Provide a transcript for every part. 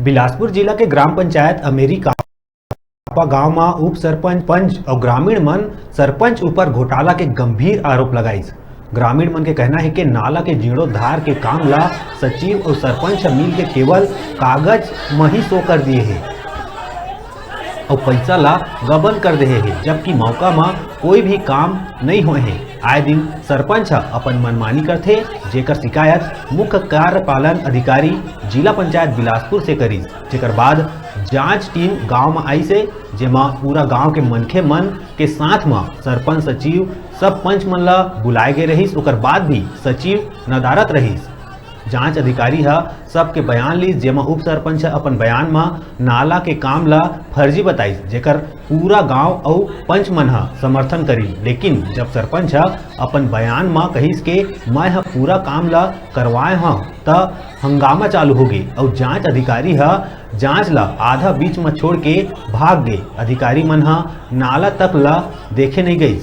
बिलासपुर जिला के ग्राम पंचायत अमेरी कापा गांव में उप सरपंच पंच और ग्रामीण मन सरपंच ऊपर घोटाला के गंभीर आरोप लगाइस। ग्रामीण मन के कहना है कि नाला के जीर्णोद्धार के काम ला सचिव और सरपंच मिल के केवल कागज में ही शो कर दिए है और पैसा ला गबन कर दे है, जबकि मौका में कोई भी काम नहीं हुए हैं। आए दिन सरपंच अपन मनमानी करते, जेकर शिकायत मुख्य कार्यपालन अधिकारी जिला पंचायत बिलासपुर से करी, जेकर बाद जांच टीम गांव में आई से, जेमा पूरा गांव के मनखे मन के साथ में सरपंच सचिव सब पंच मन ला बुलाए गए रहीस। ओकर बाद भी सचिव नदारत रहीस। जांच अधिकारी सबके बयान ली, जेमा उप सरपंच अपन बयान में नाला के काम ला फर्जी बताई, जेकर पूरा गांव और पंच मन समर्थन करी। लेकिन जब सरपंच अपन बयान में कहिस के मैं पूरा काम ला करवाए त हंगामा चालू हो गई और जांच अधिकारी जांच ला आधा बीच में छोड़ के भाग गए। अधिकारी मन नाला तक ला देखे नहीं गई।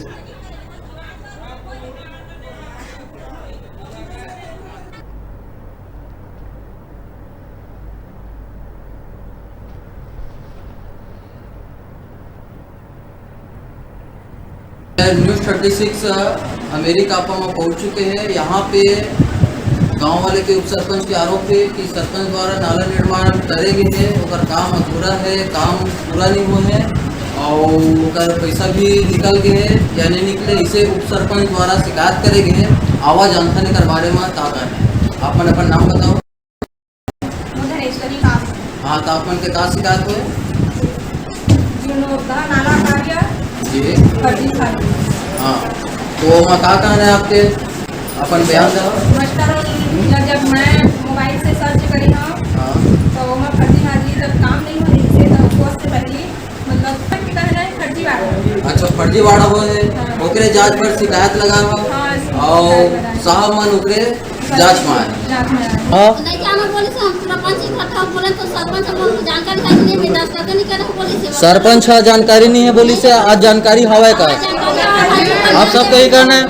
न्यूज़ 36 अमेरी कापा में पहुंच चुके हैं। यहाँ पे गांव वाले के उप सरपंच के आरोप है कि सरपंच द्वारा नाला निर्माण करेंगे है, और काम अधूरा है, काम पूरा नहीं हुआ है और पैसा भी निकल गए है या नहीं निकले, इसे उप सरपंच द्वारा शिकायत करेंगे है। आवाज जानकारी के बारे में ताका है। आप मन अपन नाम बताओ। हाँ, तो अपन के का शिकायत हुए नाला कार्य जी। हाँ, तो वहाँ का कहना है आपके, अपन बयान दो। जब मैं मोबाइल से सर्च करी तो मैं फर्जी हाजिरी जब काम नहीं हो रही से तो उससे पहले मतलब कहना है फर्जी वाड़ा। अच्छा, फर्जी वाड़ा हो है। ओकरे जांच पर शिकायत लगा और साहब मन ओकरे जांच में आए। हाँ, सरपंच जानकारी नहीं है बोली से आज जानकारी हवा का आप सब कही करना है।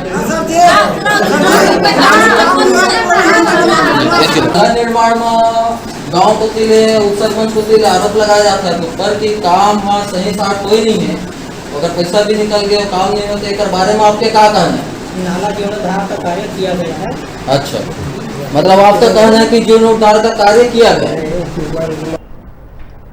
निर्माण में गांव को तिले उप सरपंच को तिले आरोप लगाया जाता है पर कि काम सही साथ कोई नहीं है, अगर पैसा भी निकल गया काम नहीं होता, एक बारे में आपके क्या कहना है? नाला जीर्णोद्धार का कार्य किया गया है। अच्छा, मतलब आपका कहना है कि जीर्णोद्धार का कार्य किया गया है।